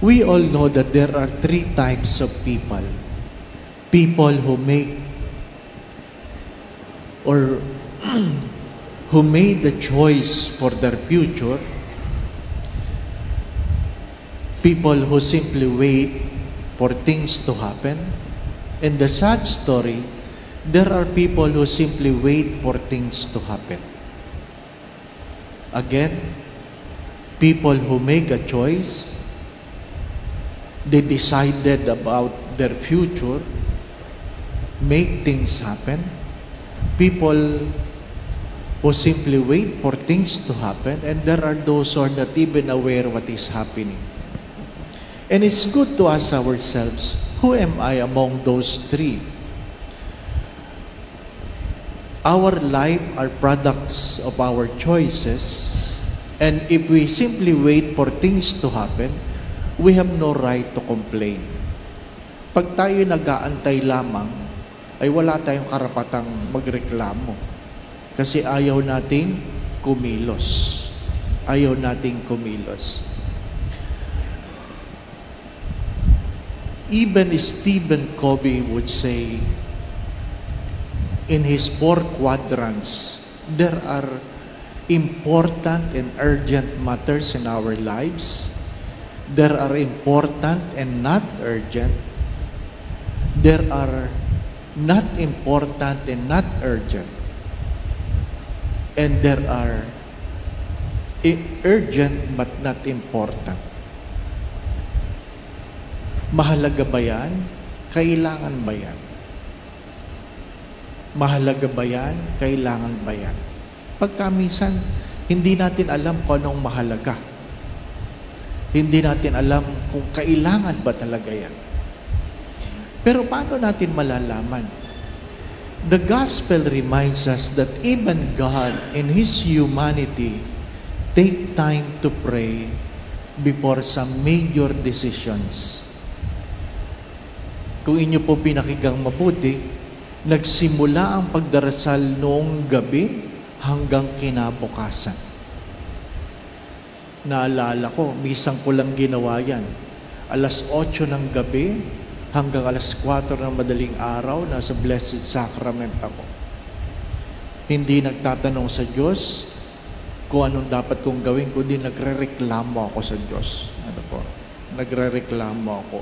We all know that there are three types of people. People who make or who made the choice for their future. People who simply wait for things to happen. In the sad story, there are people who simply wait for things to happen. Again, people who make a choice, they decided about their future, make things happen. People who simply wait for things to happen, and there are those who are not even aware what is happening. And it's good to ask ourselves, who am I among those three? Our life are products of our choices, and if we simply wait for things to happen, we have no right to complain. Pag tayo nag-aantay lamang, ay wala tayong karapatang magreklamo. Kasi ayaw nating kumilos. Ayaw nating kumilos. Even Stephen Covey would say, in his 4 quadrants, there are important and urgent matters in our lives. There are important and not urgent. There are not important and not urgent. And there are urgent but not important. Mahalaga ba yan? Kailangan ba yan? Mahalaga ba yan? Kailangan ba yan? Pagka minsan, hindi natin alam kung anong mahalaga. Hindi natin alam kung kailangan ba talaga yan. Pero paano natin malalaman? The gospel reminds us that even God in His humanity take time to pray before some major decisions. Kung inyo po pinakinggang mabuti, nagsimula ang pagdarasal noong gabi hanggang kinabukasan. Naalala ko, misang ko lang ginawa yan. Alas 8 ng gabi hanggang alas 4 ng madaling araw, nasa Blessed Sacrament ako. Hindi nagtatanong sa Diyos kung anong dapat kong gawin, kundi nagre-reklamo ako sa Diyos. Ano po? Nagre-reklamo ako.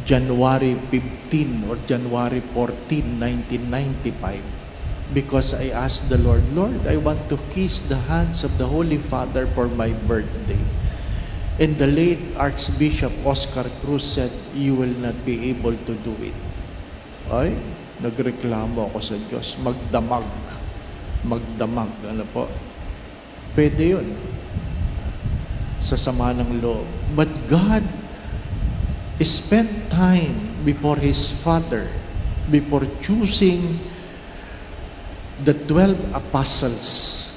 January 15 or January 14, 1995, because I asked the Lord, Lord, I want to kiss the hands of the Holy Father for my birthday. And the late Archbishop Oscar Cruz said, you will not be able to do it. Ay, nagreklamo ako sa Diyos. Magdamag. Magdamag. Ano po? Pwede yun. Sa sama ng loob. But God spent time before His Father, before choosing the 12 apostles.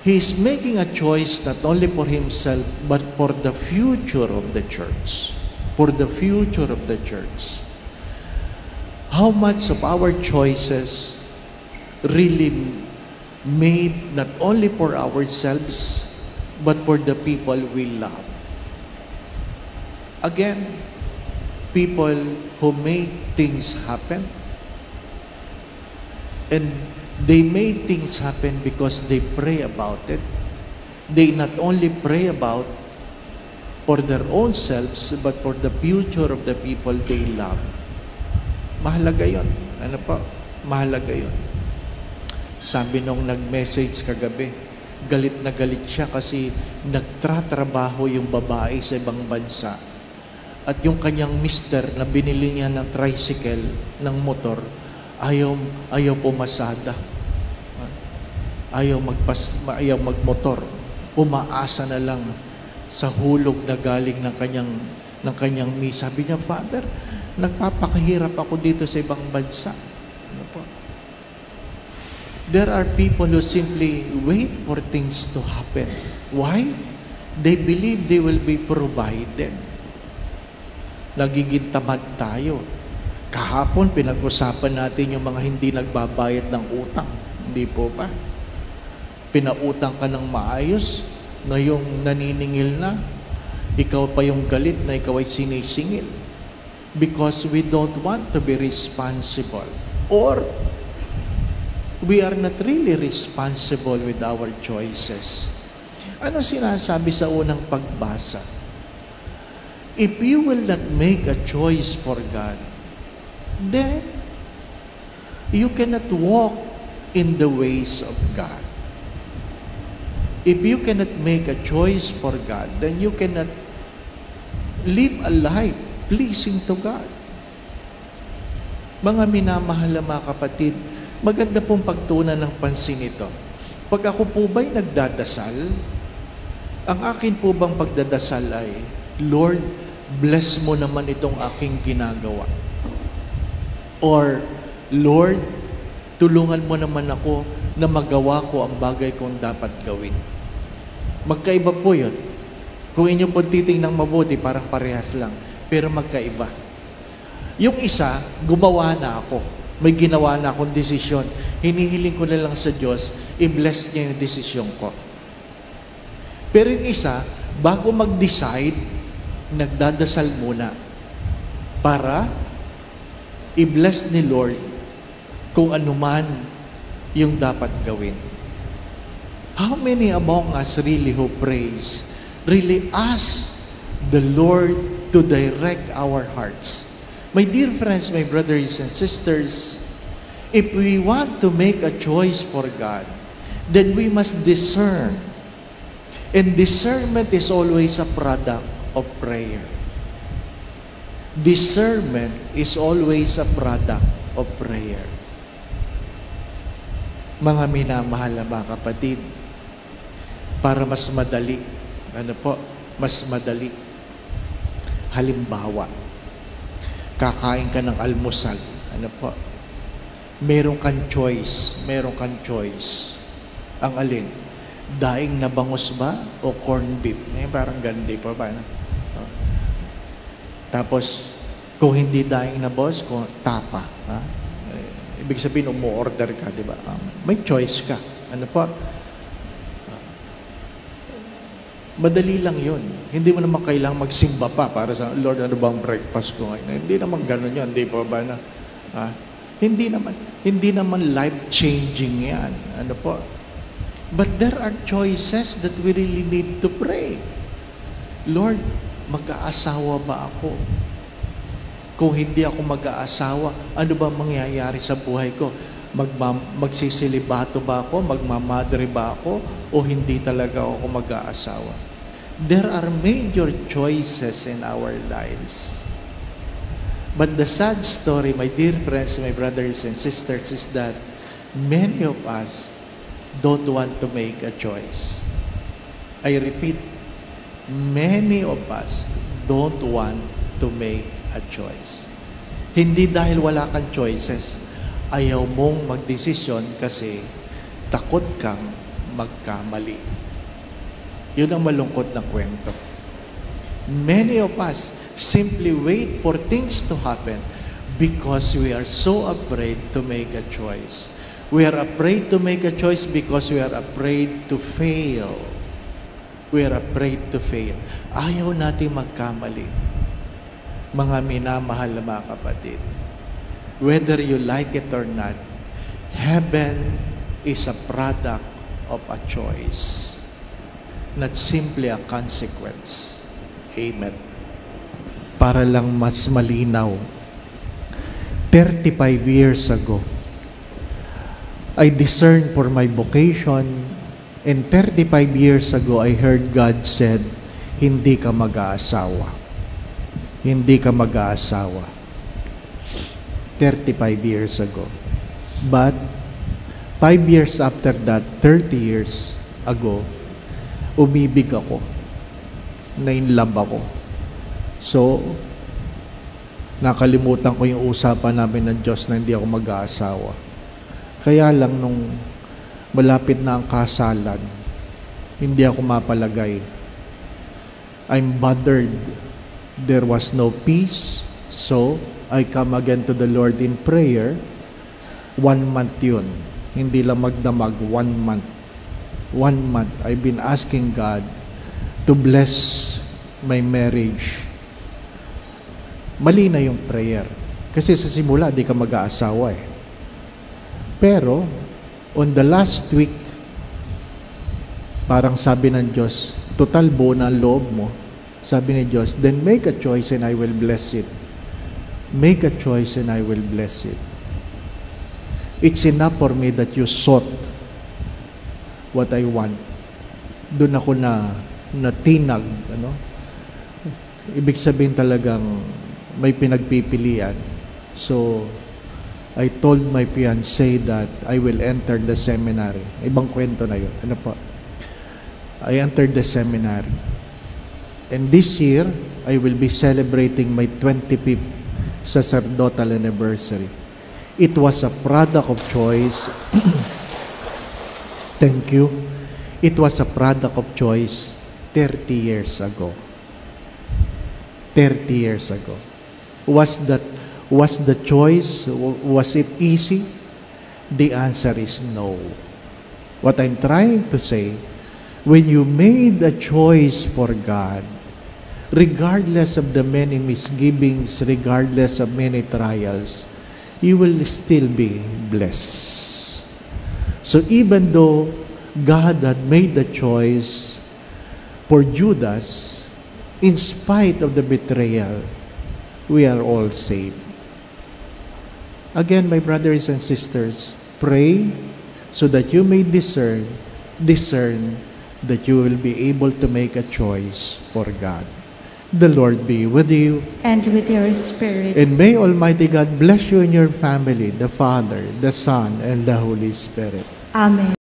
He is making a choice not only for Himself, but for the future of the church. For the future of the church. How much of our choices really made not only for ourselves, but for the people we love? Again, people who make things happen, and they made things happen because they pray about it. They not only pray about for their own selves, but for the future of the people they love. Mahalaga yun. Ano po? Mahalaga yun. Sabi nung nag-message kagabi, galit na galit siya kasi nagtratrabaho yung babae sa ibang bansa. At yung kanyang mister na binili niya ng tricycle, ng motor, ayaw pumasada. Ayaw magmotor. Umaasa na lang sa hulog na galing ng kanyang miss. Sabi niya, Father, nagpapakahirap ako dito sa ibang bansa. Ano po? There are people who simply wait for things to happen. Why? They believe they will be provided. Nagiging tamad tayo. Kahapon, pinag-usapan natin yung mga hindi nagbabayad ng utang. Hindi po ba? Pinautang ka ng maayos, ngayong naniningil na, ikaw pa yung galit na ikaw ay sinisingil. Because we don't want to be responsible. Or, we are not really responsible with our choices. Ano sinasabi sa unang pagbasa? If you will not make a choice for God, then you cannot walk in the ways of God. If you cannot make a choice for God, then you cannot live a life pleasing to God. Mga minamahal na mga kapatid, maganda pong pagtunan ng pansin ito. Pag ako po ba'y nagdadasal, ang akin po bang pagdadasal ay, Lord, bless mo naman itong aking ginagawa. Or, Lord, tulungan mo naman ako na magawa ko ang bagay kong dapat gawin. Magkaiba po yun. Kung inyo po titingnang mabuti, parang parehas lang. Pero magkaiba. Yung isa, gumawa na ako. May ginawa na akong desisyon. Hinihiling ko na lang sa Diyos, i-bless niya yung desisyon ko. Pero yung isa, bago mag-decide, nagdadasal muna para i-bless ni Lord kung anuman yung dapat gawin. How many among us really who prays, really ask the Lord to direct our hearts? My dear friends, my brothers and sisters, if we want to make a choice for God, then we must discern. And discernment is always a product of prayer. Discernment is always a product of prayer. Mga minamahal na mga kapatid, para mas madali, mas madali. Halimbawa, kakain ka ng almusal, meron kang choice. Ang alin? Daing na bangus ba o corned beef? Parang gandi pa ba? Tapos, kung hindi daing na boss, kung tapa. Ibig sabihin, umu-order ka, di ba? May choice ka. Madali lang yun. Hindi mo naman kailangang magsimba pa para sa, Lord, ano bang breakfast ko ngayon? Hindi naman ganun yun. Hindi pa ba na? Hindi naman life-changing yan. But there are choices that we really need to pray. Lord, mag-aasawa ba ako? Kung hindi ako mag-aasawa, ano ba mangyayari sa buhay ko? Magsisilibato ba ako? Magmamadre ba ako? O hindi talaga ako mag-aasawa? There are major choices in our lives. But the sad story, my dear friends, my brothers and sisters, is that many of us don't want to make a choice. I repeat, many of us don't want to make a choice. Hindi dahil wala kang choices, ayaw mong magdesisyon kasi takot kang magkamali. Yun ang malungkot na kwento. Many of us simply wait for things to happen because we are so afraid to make a choice. We are afraid to make a choice because we are afraid to fail. We are afraid to fail. Ayaw natin magkamali. Mga minamahal na mga kapatid, whether you like it or not, heaven is a product of a choice, not simply a consequence. Amen. Para lang mas malinaw, 35 years ago, I discerned for my vocation, and 35 years ago, I heard God said, hindi ka mag-aasawa. Hindi ka mag-aasawa. 35 years ago. But, 5 years after that, 30 years ago, umibig ako. Na-in-love ako. So, nakalimutan ko yung usapan namin ng Diyos na hindi ako mag-aasawa. Kaya lang nung malapit na ang kasalan, hindi ako mapalagay. I'm bothered. There was no peace. So, I come again to the Lord in prayer. 1 month yun. Hindi lang magdamag, 1 month. 1 month, I've been asking God to bless my marriage. Mali na yung prayer. Kasi sa simula, di ka mag-aasawa eh. Pero, on the last week, parang sabi ng Diyos, total buo na ang loob mo. Sabi ni Diyos, then make a choice and I will bless it. Make a choice and I will bless it. It's enough for me that you sought what I want. Doon ako natinag. Ano? Ibig sabihin talagang may pinagpipilian. So, I told my fiancé that I will enter the seminary. Ibang kwento na yun. Ano po? I entered the seminary. And this year, I will be celebrating my 25th sacerdotal anniversary. It was a product of choice. Thank you. It was a product of choice 30 years ago. 30 years ago. Was the choice, was it easy? The answer is no. What I'm trying to say, when you made a choice for God, regardless of the many misgivings, regardless of many trials, you will still be blessed. So even though God had made the choice for Judas, in spite of the betrayal, we are all saved. Again, my brothers and sisters, pray so that you may discern that you will be able to make a choice for God. The Lord be with you. And with your spirit. And may Almighty God bless you and your family, the Father, the Son, and the Holy Spirit. Amen.